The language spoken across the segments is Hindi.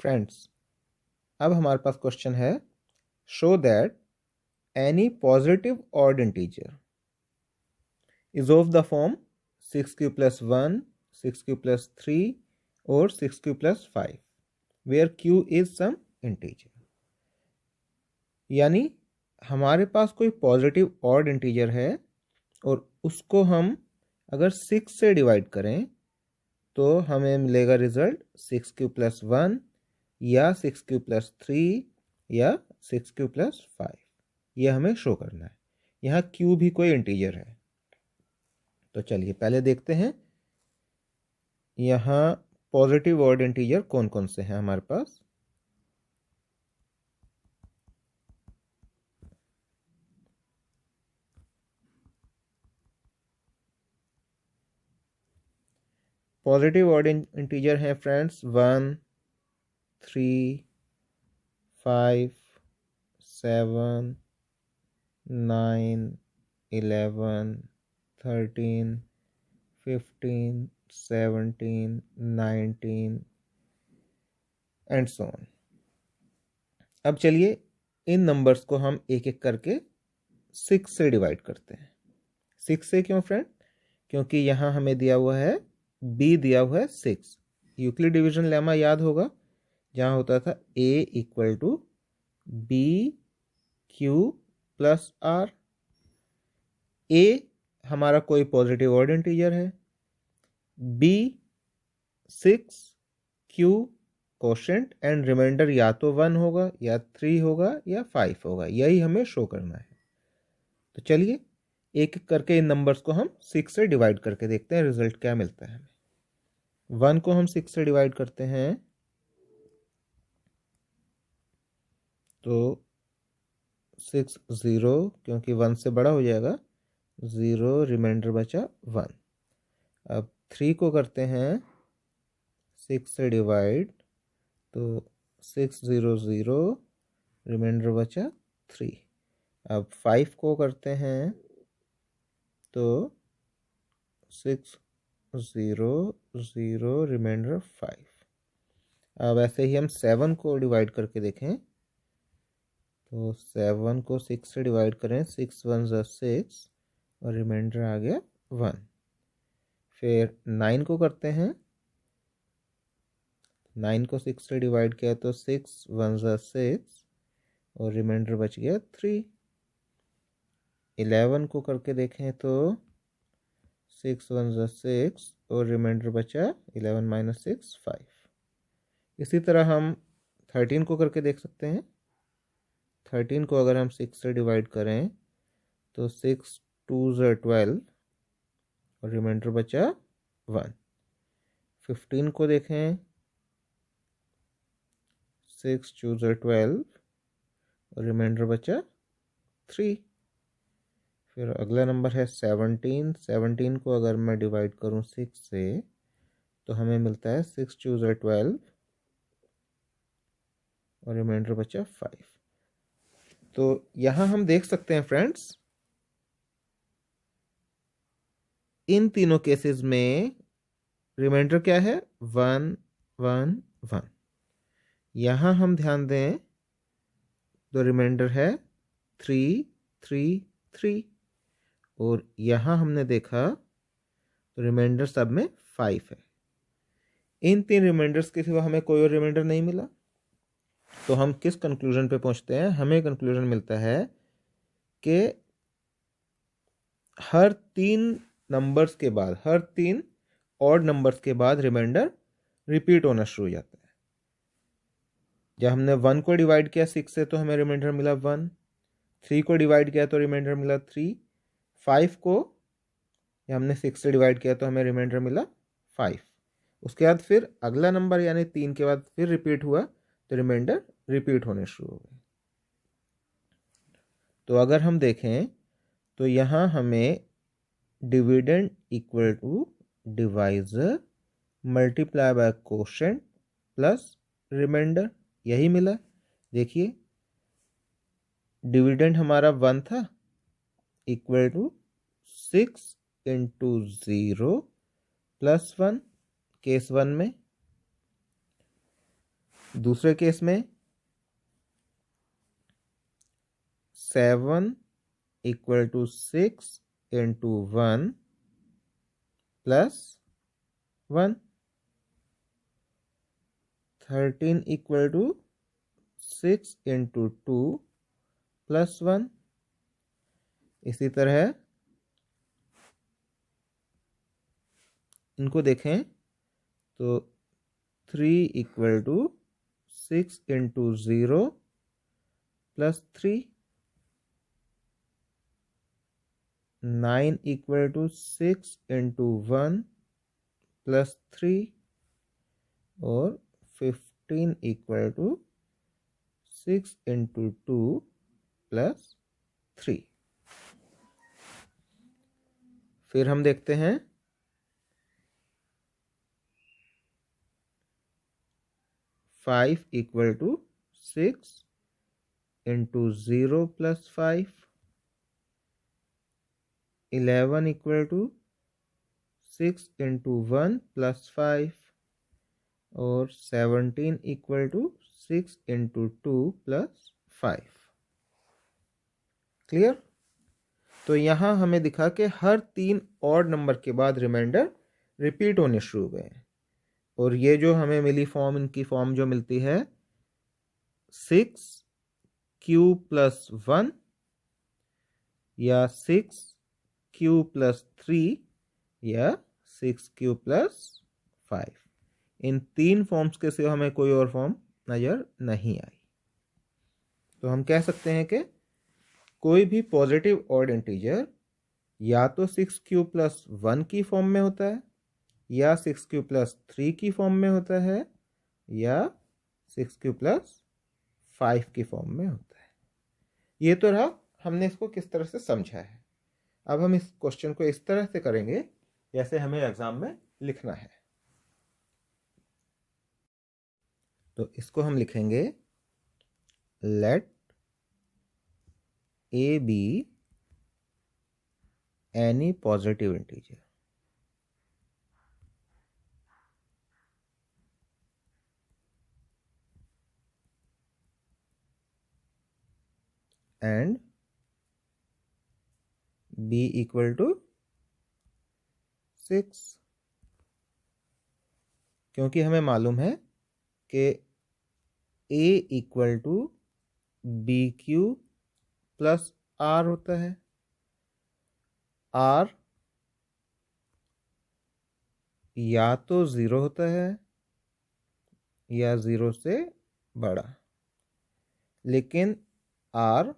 फ्रेंड्स, अब हमारे पास क्वेश्चन है, show that any positive odd integer is of the form 6q + 1, 6q + 3 और 6q + 5 where q is some integer. यानी हमारे पास कोई पॉजिटिव ऑड इंटीजर है और उसको हम अगर 6 से डिवाइड करें तो हमें मिलेगा रिजल्ट 6q + 1 या 6q + 3 या 6q + 5। ये हमें शो करना है। यहाँ q भी कोई इंटीजर है। तो चलिए पहले देखते हैं यहाँ पॉजिटिव ऑड इंटीजर कौन कौन से हैं हमारे पास। पॉजिटिव ऑड इंटीजर हैं फ्रेंड्स 1, 3, 5, 7, 9, 11, 13, 15, 17, 19 एंड सो ऑन। अब चलिए इन नंबर्स को हम एक एक करके 6 से डिवाइड करते हैं। 6 से क्यों फ्रेंड? क्योंकि यहाँ हमें दिया हुआ है b दिया हुआ है 6। यूक्लिड डिवीजन लेमा याद होगा, जहाँ होता था a = b q + r। a हमारा कोई पॉजिटिव ऑड इंटीजर है, b 6, q quotient and remainder या तो 1 होगा या 3 होगा या 5 होगा। यही हमें शो करना है। तो चलिए एक एक करके इन नंबर्स को हम 6 से डिवाइड करके देखते हैं रिजल्ट क्या मिलता है हमें। 1 को हम 6 से डिवाइड करते हैं तो 6 0, क्योंकि 1 से बड़ा हो जाएगा 0, रिमाइंडर बचा 1। अब 3 को करते हैं 6 से डिवाइड तो 6 0 0, रिमाइंडर बचा 3। अब 5 को करते हैं तो 6 0 0, रिमाइंडर 5। अब ऐसे ही हम 7 को डिवाइड करके देखें तो 7 को 6 से डिवाइड करें, 6 1 = 6 और रिमाइंडर आ गया 1। फिर 9 को करते हैं, 9 को 6 से डिवाइड किया तो 6 1 = 6 और रिमाइंडर बच गया 3। 11 को करके देखें तो 6 1 = 6 और रिमाइंडर बचा 11 - 6 5। इसी तरह हम 13 को करके देख सकते हैं। 13 को अगर हम 6 से डिवाइड करें तो 6 2 = 12 और रिमाइंडर बचा 1। 15 को देखें, 6 2 = 12 और रिमाइंडर बचा 3। फिर अगला नंबर है 17। 17 को अगर मैं डिवाइड करूं 6 से तो हमें मिलता है 6 2 = 12 और रिमाइंडर बचा 5। तो यहाँ हम देख सकते हैं फ्रेंड्स, इन तीनों केसेस में रिमाइंडर क्या है 1 1 1। यहाँ हम ध्यान दें तो रिमाइंडर है 3 3 3 और यहाँ हमने देखा तो रिमाइंडर सब में 5 है। इन 3 रिमाइंडर्स के सिवा हमें कोई और रिमाइंडर नहीं मिला। तो हम किस कंक्लूजन पे पहुंचते हैं? हमें कंक्लूजन मिलता है कि हर 3 नंबर्स के बाद, हर 3 ऑड नंबर्स के बाद रिमाइंडर रिपीट होना शुरू हो जाता है। जब हमने 1 को डिवाइड किया 6 से तो हमें रिमाइंडर मिला 1, 3 को डिवाइड किया तो रिमाइंडर मिला 3, 5 को हमने 6 से डिवाइड किया तो हमें रिमाइंडर मिला 5। उसके बाद फिर अगला नंबर यानी 3 के बाद फिर रिपीट हुआ तो रिमाइंडर रिपीट होने शुरू हो गए। तो अगर हम देखें तो यहाँ हमें dividend = divisor multiply by quotient plus remainder, यही मिला। देखिए डिविडेंड हमारा 1 था, = 6 × 0 + 1 केस 1 में। दूसरे केस में 7 equal to 6 into 1 plus 1, 13 equal to 6 into 2 plus 1। इसी तरह इनको देखें तो 3 equal to 6 into 0 plus 3, 9 equal to 6 into 1 plus 3 और 15 इक्वल टू 6 इंटू 2 प्लस 3। फिर हम देखते हैं 5 equal to 6 into 0 plus 5, 11 equal to 6 into 1 plus 5 और 17 equal to 6 into 2 plus 5। Clear? तो यहाँ हमें दिखा कि हर 3 ऑड नंबर के बाद रिमाइंडर रिपीट होने शुरू हो गए। और ये जो हमें मिली फॉर्म, इनकी फॉर्म जो मिलती है 6q प्लस 1 या 6q प्लस 3 या 6q प्लस 5। इन 3 फॉर्म्स के सिवा हमें कोई और फॉर्म नज़र नहीं आई। तो हम कह सकते हैं कि कोई भी पॉजिटिव ऑड इंटीजर या तो 6q प्लस 1 की फॉर्म में होता है, या 6q प्लस 3 की फॉर्म में होता है, या 6q प्लस 5 की फॉर्म में होता है। ये तो रहा हमने इसको किस तरह से समझा है। अब हम इस क्वेश्चन को इस तरह से करेंगे जैसे हमें एग्जाम में लिखना है। तो इसको हम लिखेंगे let A be any positive integer and b equal to 6, क्योंकि हमें मालूम है कि a equal to B Q plus R होता है। आर या तो 0 होता है या 0 से बड़ा, लेकिन आर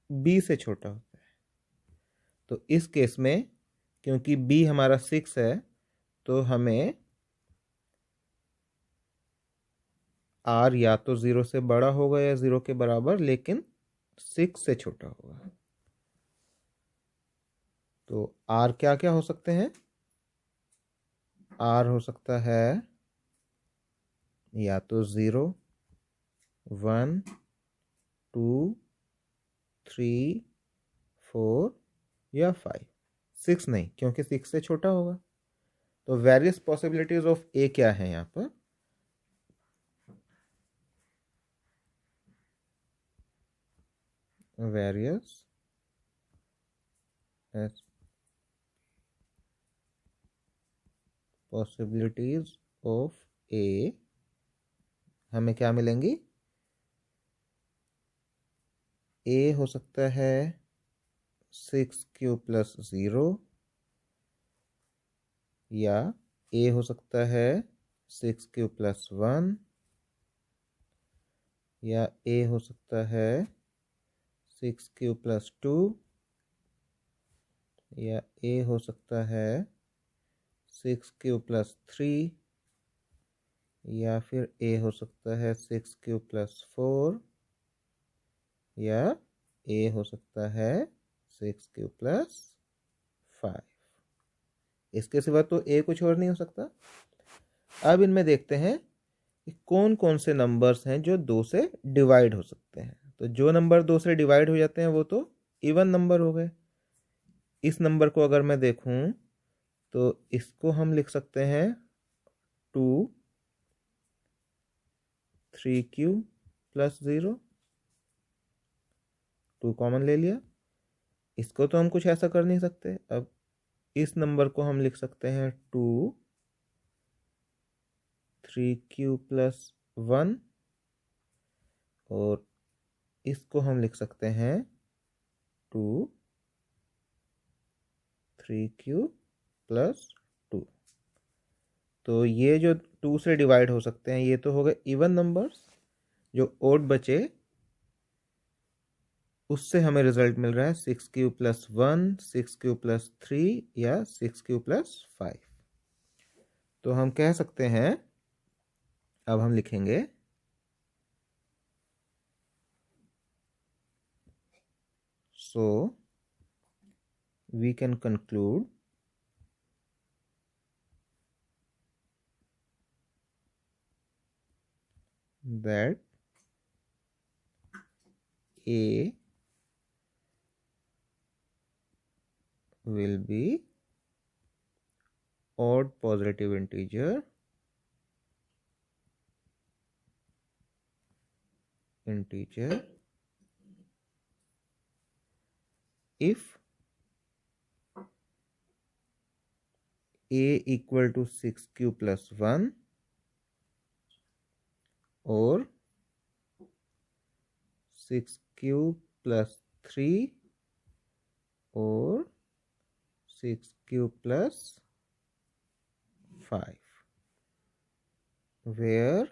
बी से छोटा होता है। तो इस केस में क्योंकि b हमारा 6 है तो हमें r या तो 0 से बड़ा होगा या 0 के बराबर, लेकिन 6 से छोटा होगा। तो r क्या क्या हो सकते हैं? r हो सकता है या तो 0, 1, 2, 3, 4 या 5। 6 नहीं, क्योंकि 6 से छोटा होगा। तो वेरियस पॉसिबिलिटीज ऑफ ए क्या है यहाँ पर? वेरियस पॉसिबिलिटीज ऑफ ए हमें क्या मिलेंगी? ए हो सकता है 6q प्लस 0, या ए हो सकता है 6q प्लस 1, या ए हो सकता है 6q प्लस 2, या ए हो सकता है 6q प्लस 3, या फिर ए हो सकता है 6q प्लस 4, या ए हो सकता है 6q प्लस 5। इसके सिवा तो ए कुछ और नहीं हो सकता। अब इनमें देखते हैं कि कौन कौन से नंबर्स हैं जो 2 से डिवाइड हो सकते हैं। तो जो नंबर 2 से डिवाइड हो जाते हैं वो तो इवन नंबर हो गए। इस नंबर को अगर मैं देखूं तो इसको हम लिख सकते हैं 2 3q प्लस 0, 2 कॉमन ले लिया। इसको तो हम कुछ ऐसा कर नहीं सकते। अब इस नंबर को हम लिख सकते हैं 2 3q प्लस 1, और इसको हम लिख सकते हैं 2 3q प्लस 2। तो ये जो 2 से डिवाइड हो सकते हैं ये तो हो गए इवन नंबर्स। जो ओड बचे उससे हमें रिजल्ट मिल रहा है 6q प्लस 1, 6q प्लस 3 या 6q प्लस 5। तो हम कह सकते हैं, अब हम लिखेंगे so we can conclude that a will be odd positive integer if a equal to 6q plus 1 or 6q plus 3 or 6q plus 5, where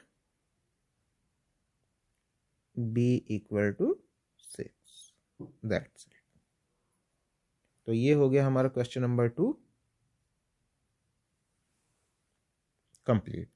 b equal to 6। That's it। तो ये हो गया हमारा क्वेश्चन नंबर 2 कंप्लीट।